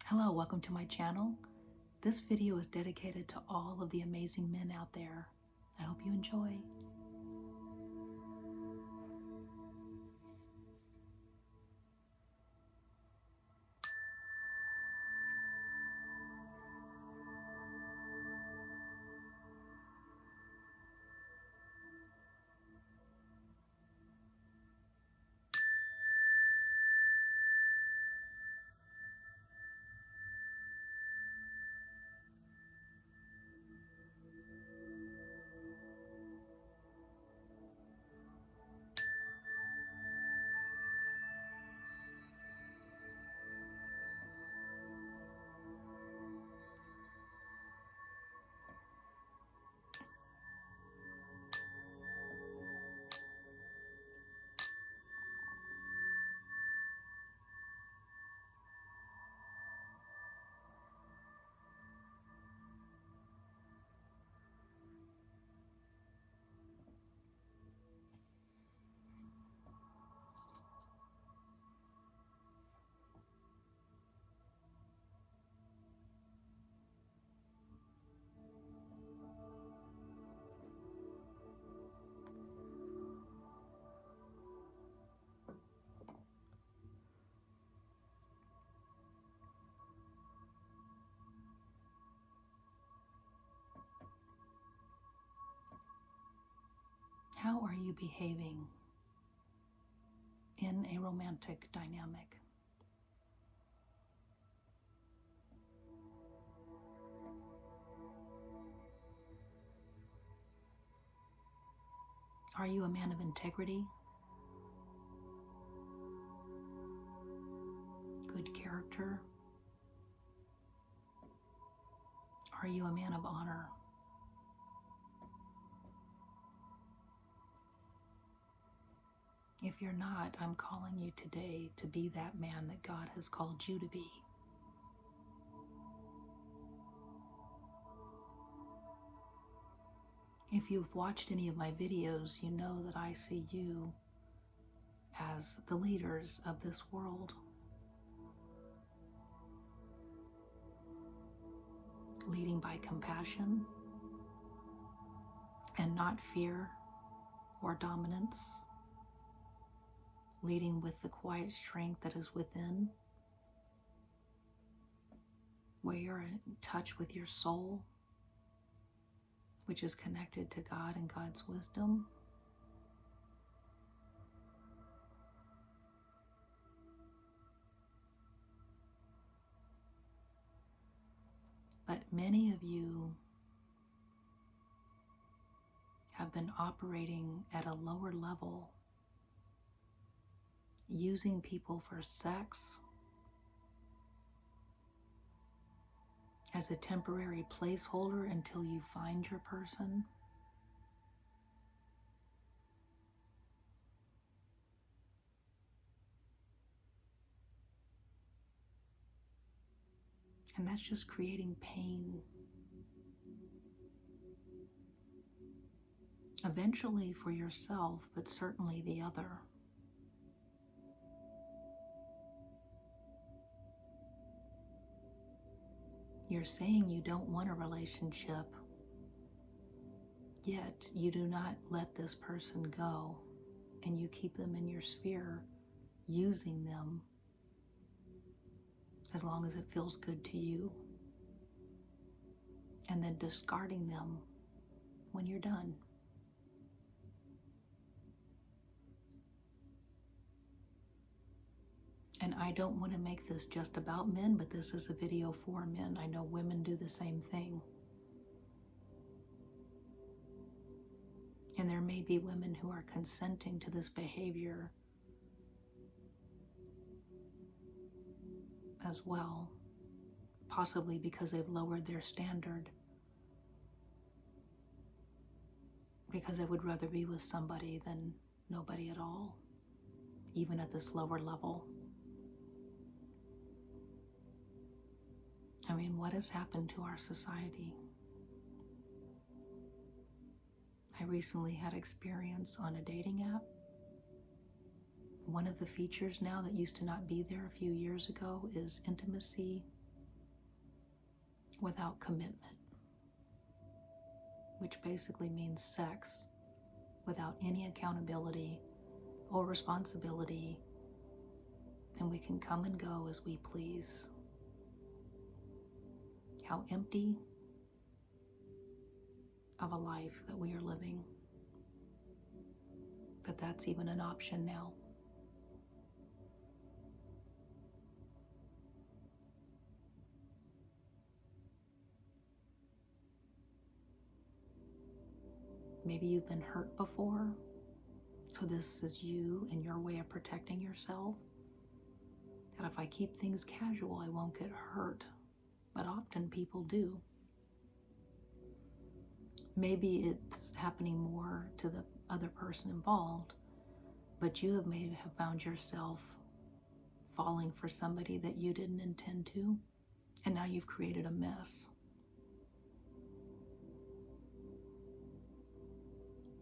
Hello, welcome to my channel. This video is dedicated to all of the amazing men out there. I hope you enjoy. How are you behaving in a romantic dynamic? Are you a man of integrity? Good character? Are you a man of honor? If you're not, I'm calling you today to be that man that God has called you to be. If you've watched any of my videos, you know that I see you as the leaders of this world. Leading by compassion and not fear or dominance. Leading with the quiet strength that is within, where you're in touch with your soul, which is connected to God and God's wisdom. But many of you have been operating at a lower level, using people for sex as a temporary placeholder until you find your person. And that's just creating pain. Eventually for yourself, but certainly the other. You're saying you don't want a relationship, yet you do not let this person go, and you keep them in your sphere, using them as long as it feels good to you, and then discarding them when you're done. And I don't want to make this just about men, but this is a video for men. I know women do the same thing. And there may be women who are consenting to this behavior as well, possibly because they've lowered their standard, because they would rather be with somebody than nobody at all, even at this lower level. I mean, what has happened to our society? I recently had experience on a dating app. One of the features now that used to not be there a few years ago is intimacy without commitment, which basically means sex without any accountability or responsibility, and we can come and go as we please. How empty of a life that we are living, that's even an option now. Maybe you've been hurt before, so this is you and your way of protecting yourself. That if I keep things casual, I won't get hurt. But often people do. Maybe it's happening more to the other person involved, but you may have found yourself falling for somebody that you didn't intend to, and now you've created a mess.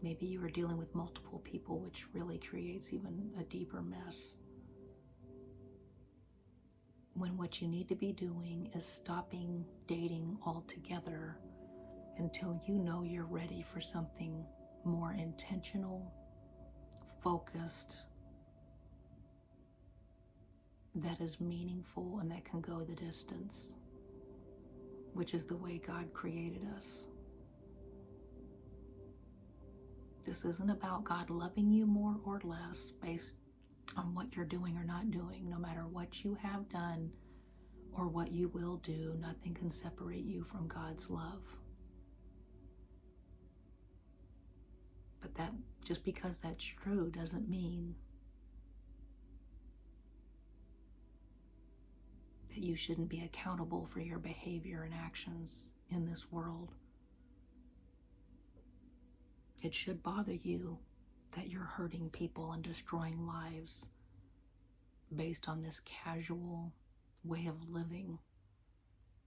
Maybe you are dealing with multiple people, which really creates even a deeper mess. When what you need to be doing is stopping dating altogether until you know you're ready for something more intentional, focused, that is meaningful and that can go the distance, which is the way God created us. This isn't about God loving you more or less based on what you're doing or not doing. No matter what you have done or what you will do, nothing can separate you from God's love. But that just because that's true doesn't mean that you shouldn't be accountable for your behavior and actions in this world. It should bother you that you're hurting people and destroying lives based on this casual way of living.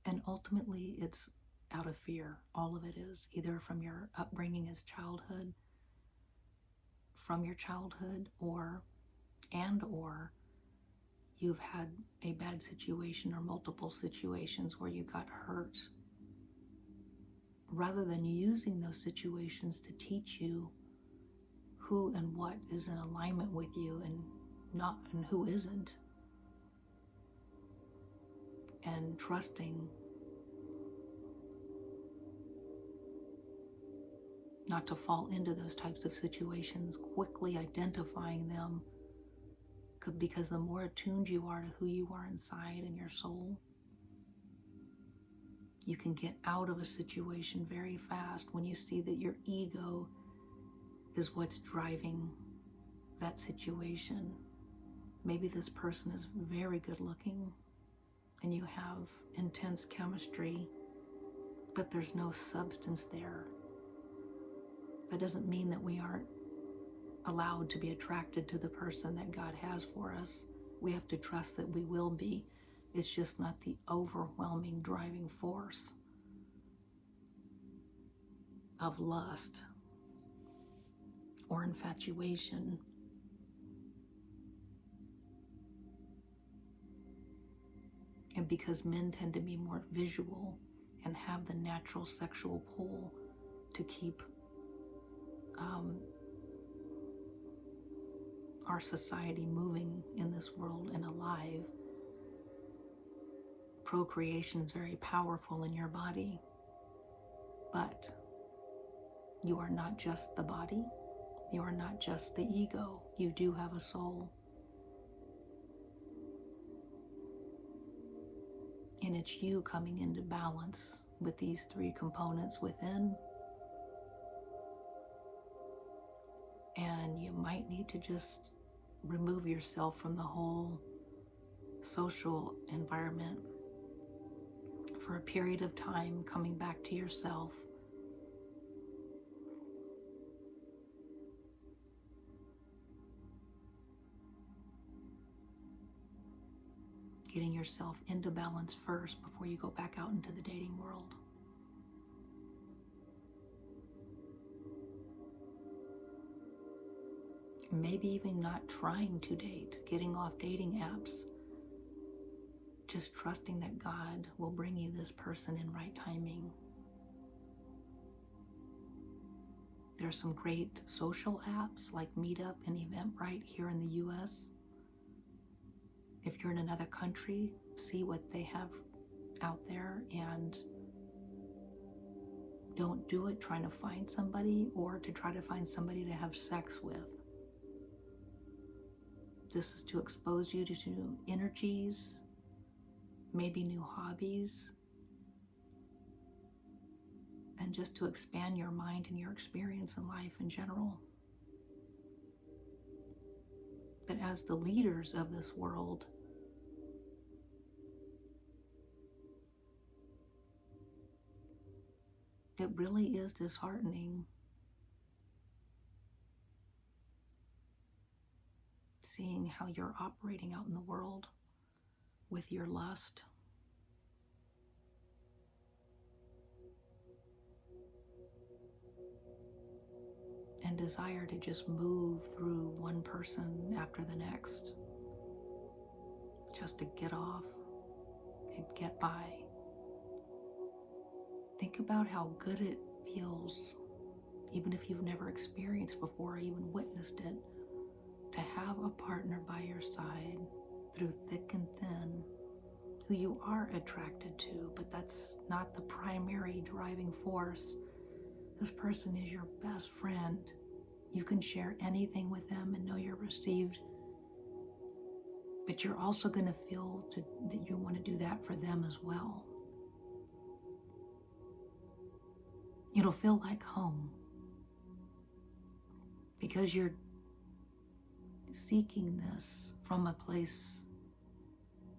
And ultimately, it's out of fear. All of it is, either from your upbringing as childhood, from your childhood, or you've had a bad situation or multiple situations where you got hurt. Rather than using those situations to teach you who and what is in alignment with you and who isn't, and trusting not to fall into those types of situations, quickly identifying them, because the more attuned you are to who you are inside in your soul, you can get out of a situation very fast when you see that your ego is what's driving that situation. Maybe this person is very good looking and you have intense chemistry, but there's no substance there. That doesn't mean that we aren't allowed to be attracted to the person that God has for us. We have to trust that we will be. It's just not the overwhelming driving force of lust or infatuation. And because men tend to be more visual and have the natural sexual pull to keep our society moving in this world and alive, procreation is very powerful in your body. But you are not just the body. You are not just the ego. You do have a soul. And it's you coming into balance with these three components within. And you might need to just remove yourself from the whole social environment for a period of time, coming back to yourself. Getting yourself into balance first before you go back out into the dating world. Maybe even not trying to date, getting off dating apps just trusting that God will bring you this person in right timing. There's some great social apps like Meetup and Eventbrite here in the US. If you're in another country, see what they have out there and don't do it trying to find somebody or to try to find somebody to have sex with. This is to expose you to new energies, maybe new hobbies, and just to expand your mind and your experience in life in general. But as the leaders of this world, it really is disheartening seeing how you're operating out in the world with your lust. And desire to just move through one person after the next, just to get off and get by. Think about how good it feels, even if you've never experienced before or even witnessed it, to have a partner by your side through thick and thin, who you are attracted to, but that's not the primary driving force. This person is your best friend. You can share anything with them and know you're received, but you're also going to feel that you want to do that for them as well. It'll feel like home because you're seeking this from a place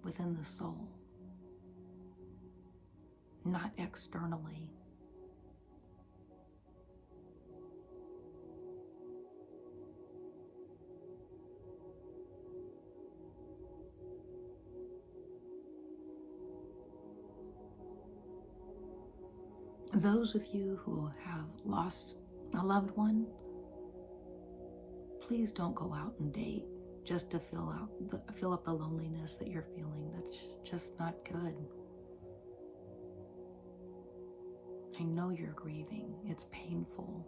within the soul, not externally. Those of you who have lost a loved one, please don't go out and date just to fill up the loneliness that you're feeling. That's just not good. I know you're grieving. It's painful.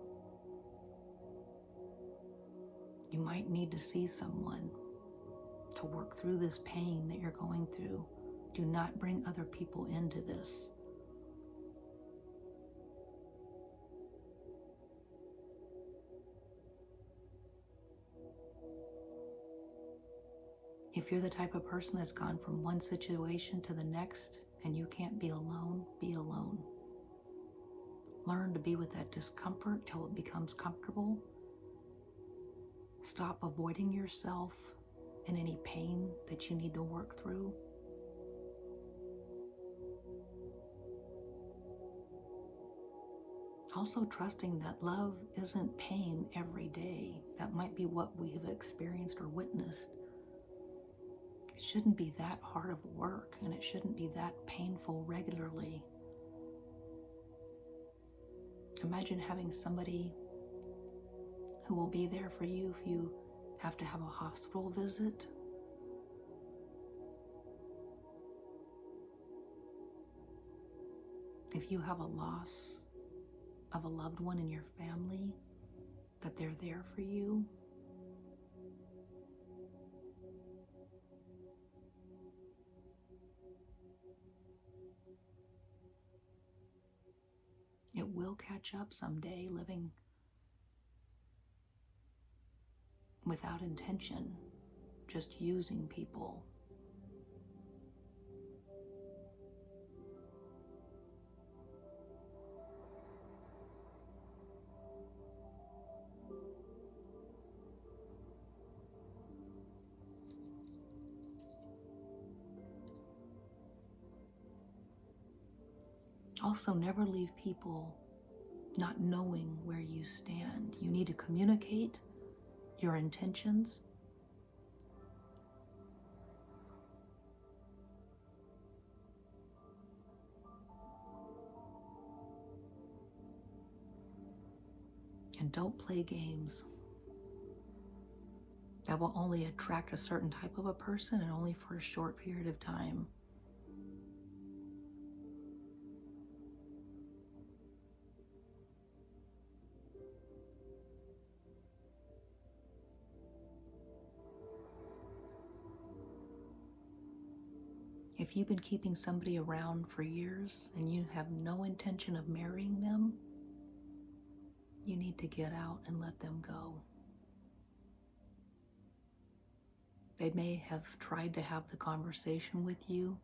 You might need to see someone to work through this pain that you're going through. Do not bring other people into this. If you're the type of person that's gone from one situation to the next and you can't be alone, be alone. Learn to be with that discomfort till it becomes comfortable. Stop avoiding yourself and any pain that you need to work through. Also trusting that love isn't pain every day. That might be what we have experienced or witnessed. It shouldn't be that hard of work, and it shouldn't be that painful regularly. Imagine having somebody who will be there for you if you have to have a hospital visit. If you have a loss of a loved one in your family, that they're there for you. It will catch up someday, living without intention, just using people. Also, never leave people not knowing where you stand. You need to communicate your intentions. And don't play games that will only attract a certain type of a person and only for a short period of time. If you've been keeping somebody around for years and you have no intention of marrying them, you need to get out and let them go. They may have tried to have the conversation with you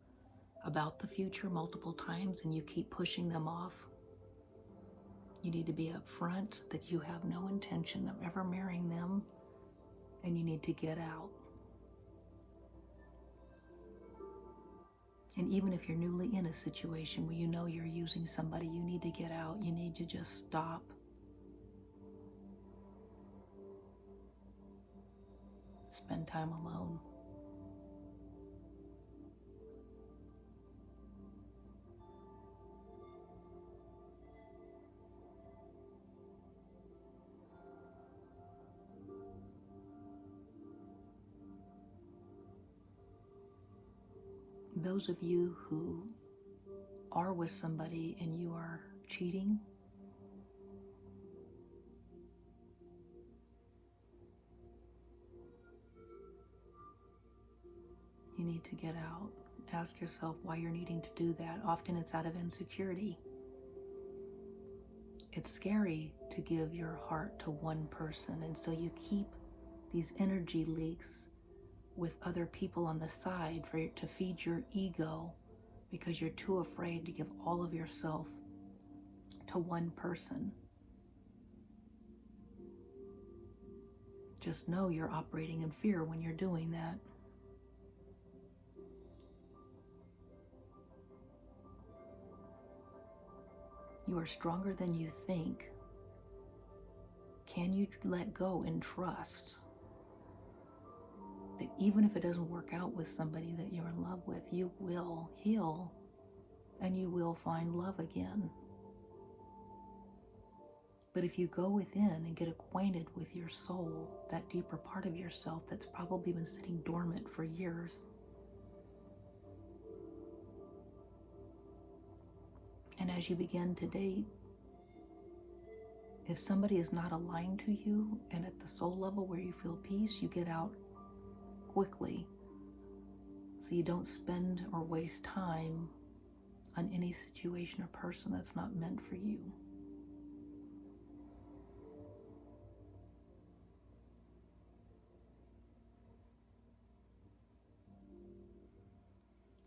about the future multiple times and you keep pushing them off. You need to be upfront that you have no intention of ever marrying them and you need to get out. And even if you're newly in a situation where you know you're using somebody, you need to get out. You need to just stop. Spend time alone. Those of you who are with somebody and you are cheating, you need to get out. Ask yourself why you're needing to do that. Often it's out of insecurity. It's scary to give your heart to one person, and so you keep these energy leaks with other people on the side to feed your ego because you're too afraid to give all of yourself to one person. Just know you're operating in fear when you're doing that. You are stronger than you think. Can you let go and trust that even if it doesn't work out with somebody that you're in love with, you will heal and you will find love again? But if you go within and get acquainted with your soul, that deeper part of yourself that's probably been sitting dormant for years, and as you begin to date, if somebody is not aligned to you and at the soul level where you feel peace, you get out quickly so you don't spend or waste time on any situation or person that's not meant for you.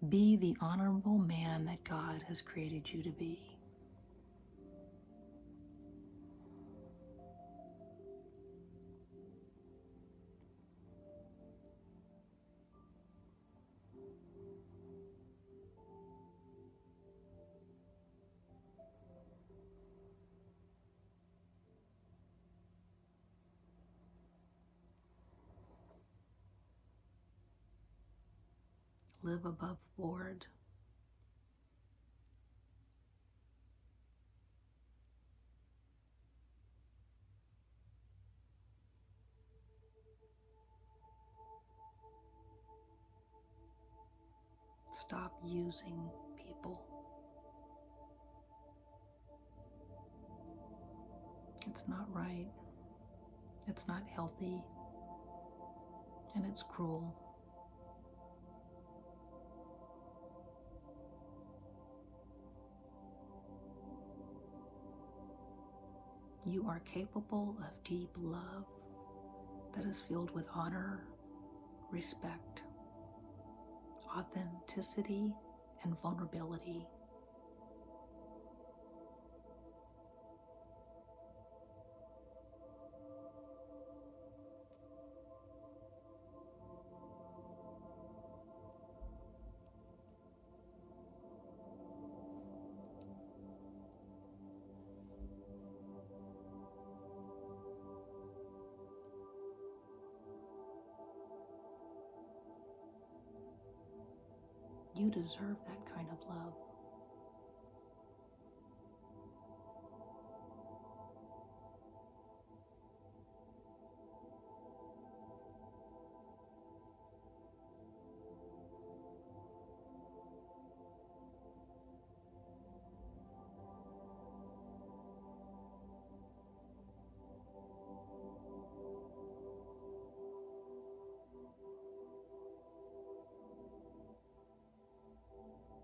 Be the honorable man that God has created you to be. Live above board. Stop using people. It's not right. It's not healthy. And it's cruel. You are capable of deep love that is filled with honor, respect, authenticity, and vulnerability. You deserve that kind of love.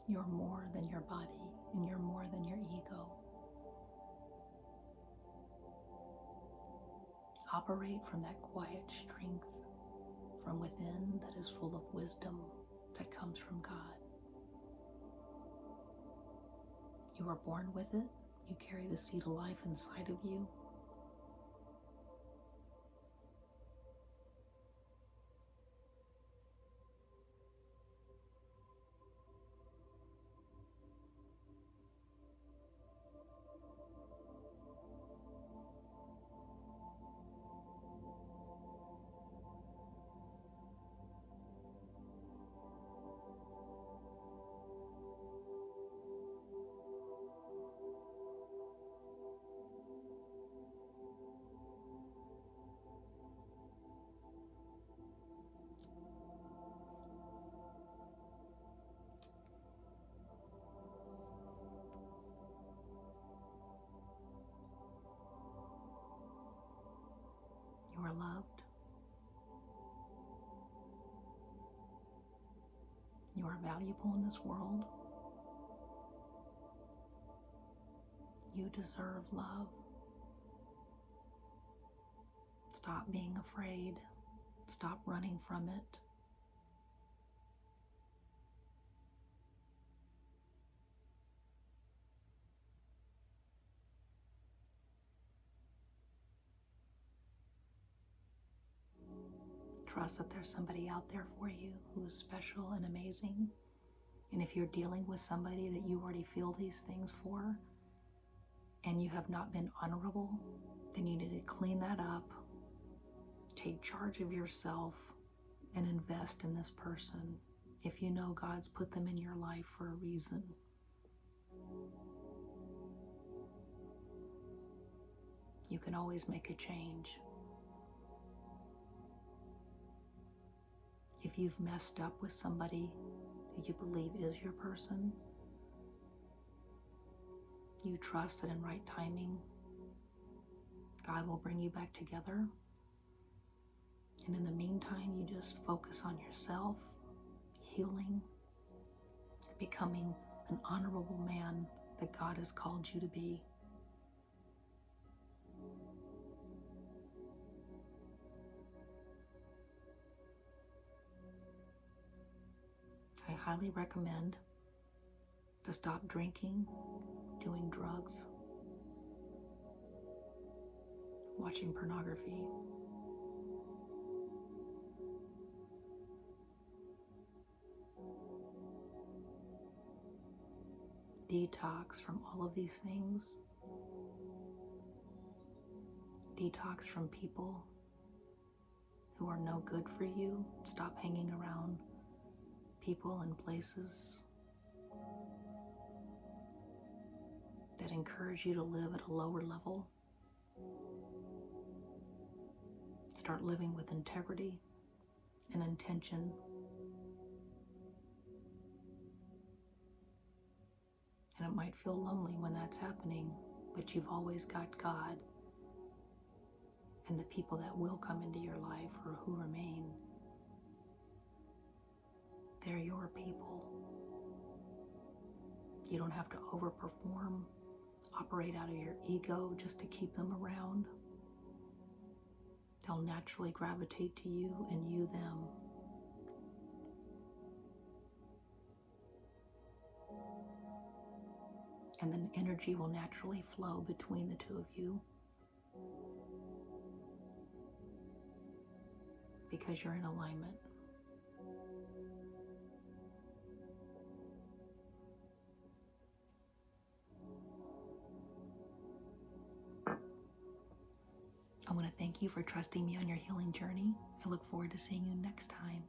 You're more than your body, and you're more than your ego. Operate from that quiet strength from within that is full of wisdom that comes from God. You are born with it. You carry the seed of life inside of you. You are loved. You are valuable in this world. You deserve love. Stop being afraid. Stop running from it. Trust that there's somebody out there for you who is special and amazing. And if you're dealing with somebody that you already feel these things for, and you have not been honorable, then you need to clean that up, take charge of yourself, and invest in this person if you know God's put them in your life for a reason. You can always make a change. If you've messed up with somebody who you believe is your person, you trust that in right timing, God will bring you back together. And in the meantime, you just focus on yourself, healing, becoming an honorable man that God has called you to be. I highly recommend to stop drinking, doing drugs, watching pornography. Detox from all of these things. Detox from people who are no good for you. Stop hanging around people and places that encourage you to live at a lower level. Start living with integrity and intention. And it might feel lonely when that's happening, but you've always got God and the people that will come into your life or who remain. They're your people. You don't have to overperform, operate out of your ego just to keep them around. They'll naturally gravitate to you and you them. And then energy will naturally flow between the two of you because you're in alignment. I want to thank you for trusting me on your healing journey. I look forward to seeing you next time.